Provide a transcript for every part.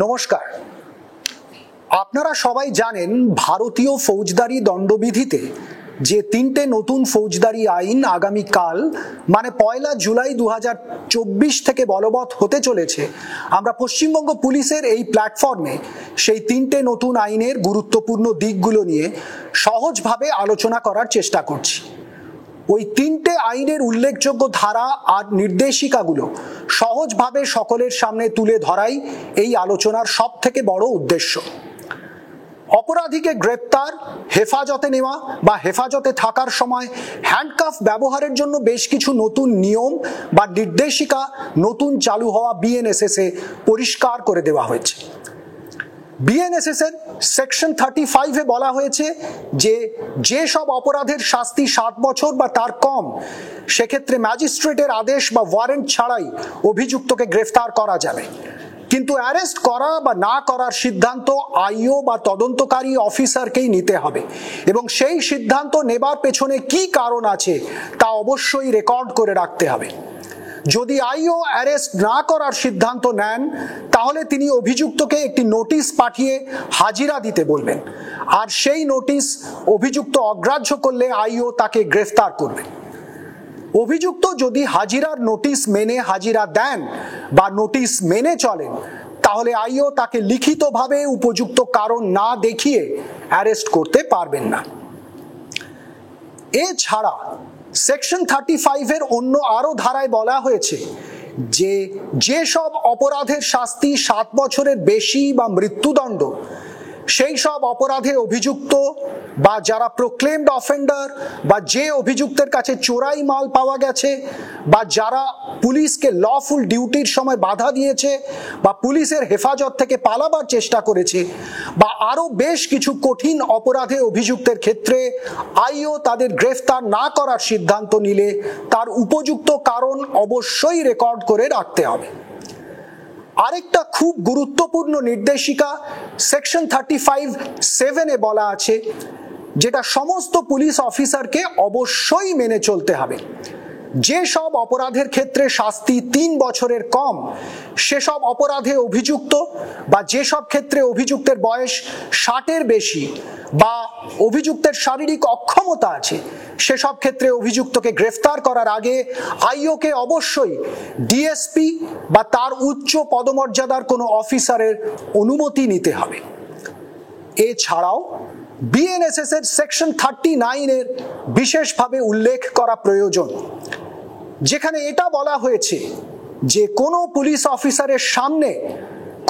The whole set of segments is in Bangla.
নমস্কার। আপনারা সবাই জানেন ভারতীয় ফৌজদারি দণ্ডবিধিতে যে তিনটে নতুন ফৌজদারি আইন আগামীকাল মানে 1 জুলাই 2024 থেকে বলবৎ হতে চলেছে। আমরা পশ্চিমবঙ্গ পুলিশের এই প্ল্যাটফর্মে সেই তিনটে নতুন আইনের গুরুত্বপূর্ণ দিকগুলো নিয়ে সহজভাবে আলোচনা করার চেষ্টা করছি। ওই তিনটে আইনের উল্লেখযোগ্য ধারা আর নির্দেশিকাগুলো সহজভাবে সকলের সামনে তুলে ধরাই এই আলোচনার সবথেকে বড় উদ্দেশ্য। অপরাধীকে গ্রেপ্তার, হেফাজতে নেওয়া বা হেফাজতে থাকার সময় হ্যান্ডকাফ ব্যবহারের জন্য বেশ কিছু নতুন নিয়ম বা নির্দেশিকা নতুন চালু হওয়া বিএনএসএস এ পরিষ্কার করে দেওয়া হয়েছে। বিএনএসএস এর সেকশন 35 এ বলা হয়েছে যে সব অপরাধের শাস্তি 7 বছর বা তার কম, সেক্ষেত্রে ম্যাজিস্ট্রেটের আদেশ বা ওয়ারেন্ট ছাড়াই অভিযুক্তকে গ্রেফতার করা যাবে। কিন্তু অ্যারেস্ট করা বা না করার সিদ্ধান্ত আইও বা তদন্তকারী অফিসারকেই নিতে হবে এবং সেই সিদ্ধান্ত নেবার পেছনে কি কারণ আছে তা অবশ্যই রেকর্ড করে রাখতে হবে। যদি আইও অ্যারেস্ট না করার সিদ্ধান্ত নেন তাহলে তিনি অভিযুক্তকে একটি নোটিশ পাঠিয়ে হাজিরা দিতে বলবেন, আর সেই নোটিশ অভিযুক্ত অগ্রাহ্য করলে আইও তাকে গ্রেফতার করবে। অভিযুক্ত যদি হাজিরার নোটিশ মেনে হাজিরা দেন বা নোটিশ মেনে চলেন তাহলে আইও তাকে লিখিতভাবে উপযুক্ত কারণ না দেখিয়ে অ্যারেস্ট করতে পারবেন না। এছাড়া সেকশন 35 এর অন্য আরো ধারায় বলা হয়েছে যে সব অপরাধের শাস্তি 7 বছরের বেশি বা মৃত্যুদণ্ড, সেই সব অপরাধে অভিযুক্ত বা যারা প্রোক্লেমড অফেন্ডার বা যে অভিযুক্তের কাছে চোরাই মাল পাওয়া গেছে বা যারা পুলিশকে লফুল ডিউটির সময় বাধা দিয়েছে বা পুলিশের হেফাজত থেকে পালাবার চেষ্টা করেছে বা আরো বেশ কিছু কঠিন অপরাধে অভিযুক্তের ক্ষেত্রে আইও তাদের গ্রেফতার না করার সিদ্ধান্ত নিলে তার উপযুক্ত কারণ অবশ্যই রেকর্ড করে রাখতে হবে। আরেকটা খুব গুরুত্বপূর্ণ নির্দেশিকা সেকশন 35(7) এ বলা আছে, যেটা সমস্ত পুলিশ অফিসারকে অবশ্যই মেনে চলতে হবে। যে সব অপরাধের ক্ষেত্রে শাস্তি 3 বছরের কম, সেসব অপরাধে অভিযুক্ত বা যেসব ক্ষেত্রে অভিযুক্তের বয়স 60-এর বেশি বা অভিযুক্তের শারীরিক অক্ষমতা আছে, সেসব ক্ষেত্রে অভিযুক্তকে গ্রেফতার করার আগে আইওকে অবশ্যই ডিএসপি বা তার উচ্চ পদমর্যাদার কোনো অফিসারের অনুমতি নিতে হবে। এছাড়াও বিএনএসএস এর সেকশন 39 এর বিশেষভাবে উল্লেখ করা প্রয়োজন, যেখানে এটা বলা হয়েছে যে কোনো পুলিশ অফিসারের সামনে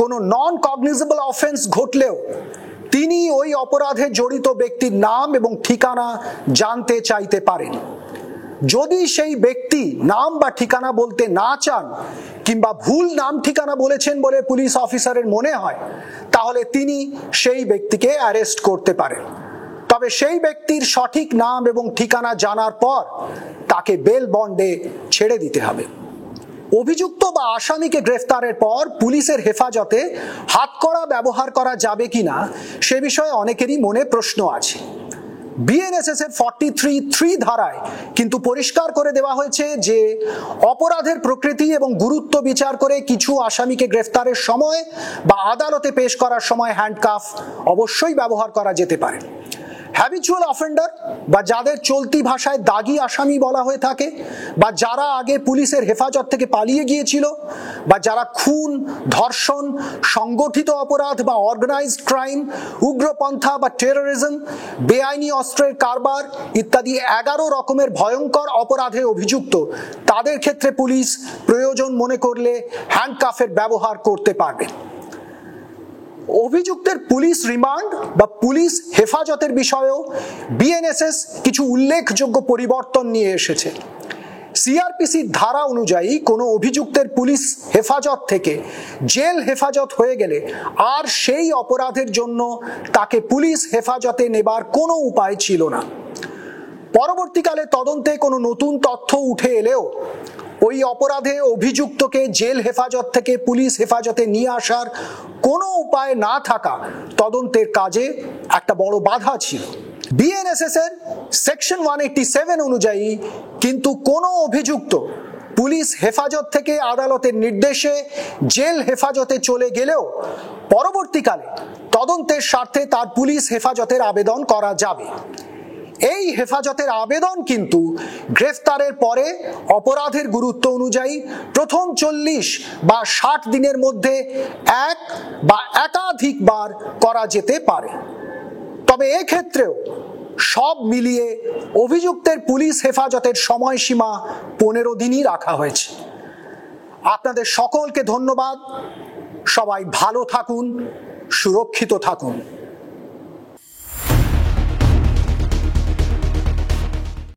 কোনো নন কগনিজেবল অফেন্স ঘটলেও তিনি ওই অপরাধে জড়িত ব্যক্তির নাম এবং ঠিকানা জানতে চাইতে পারেন। যদি সেই ব্যক্তি নাম বা ঠিকানা বলতে না চান কিংবা ভুল নাম ঠিকানা বলেছেন বলে পুলিশ অফিসারের মনে হয় তাহলে তিনি সেই ব্যক্তিকে অ্যারেস্ট করতে পারেন। তবে সেই ব্যক্তির সঠিক নাম এবং ঠিকানা জানার পর তাকে বেল বন্ডে ছেড়ে দিতে হবে। অভিযুক্ত বা আসামিকে গ্রেফতারের পর পুলিশের হেফাজতে হাতকড়া ব্যবহার করা যাবে কিনা সে বিষয়ে অনেকেরই মনে প্রশ্ন আছে। বিএনএসএস এর 43(3) ধারায় কিন্তু পরিষ্কার করে দেওয়া হয়েছে যে অপরাধের প্রকৃতি এবং গুরুত্ব বিচার করে কিছু আসামিকে গ্রেফতারের সময় বা আদালতে পেশ করার সময় হ্যান্ডকাফ অবশ্যই ব্যবহার করা যেতে পারে। হ্যাবিচুয়াল অফেন্ডার বা যাদের চলতি ভাষায় দাগি আসামি বলা হয়ে থাকে বা যারা আগে পুলিশের হেফাজত থেকে পালিয়ে গিয়েছিল বা যারা খুন, ধর্ষণ, সংগঠিত অপরাধ বা অর্গানাইজড ক্রাইম, উগ্রপন্থা বা টেরোরিজম, বেআইনি অস্ত্রের কারবার ইত্যাদি 11 রকমের ভয়ঙ্কর অপরাধে অভিযুক্ত, তাদের ক্ষেত্রে পুলিশ প্রয়োজন মনে করলে হ্যান্ডকাফের ব্যবহার করতে পারবে। অভিযুক্তের পুলিশ রিমান্ড বা পুলিশ হেফাজতের বিষয়েও বিএনএসএস কিছু উল্লেখযোগ্য পরিবর্তন নিয়ে এসেছে। সিআরপিসির ধারা অনুযায়ী কোনো অভিযুক্তের পুলিশ হেফাজত থেকে জেল হেফাজত হয়ে গেলে আর সেই অপরাধের জন্য তাকে পুলিশ হেফাজতে নেবার কোনো উপায় ছিল না। পরবর্তীকালে তদন্তে কোনো নতুন তথ্য উঠে এলেও ওই অপরাধে অভিযুক্তকে জেল হেফাজত থেকে পুলিশ হেফাজতে নিয়ে আসার কোনো উপায় না থাকা তদন্তের কাজে একটা বড় বাধা ছিল। বিএনএসএস এর সেকশন 187 অনুযায়ী কিন্তু কোনো অভিযুক্ত পুলিশ হেফাজত থেকে আদালতের নির্দেশে জেল হেফাজতে চলে গেলেও পরবর্তীকালে তদন্তের স্বার্থে তার পুলিশ হেফাজতের আবেদন করা যাবে। এই হেফাজতের আবেদন কিন্তু গ্রেফতারের পরে অপরাধের গুরুত্ব অনুযায়ী প্রথম 40 বা 60 দিনের মধ্যে এক বা একাধিকবার করা যেতে পারে। তবে এক্ষেত্রেও সব মিলিয়ে অভিযুক্তের পুলিশ হেফাজতের সময়সীমা 15 দিনই রাখা হয়েছে। আপনাদের সকলকে ধন্যবাদ। সবাই ভালো থাকুন, সুরক্ষিত থাকুন।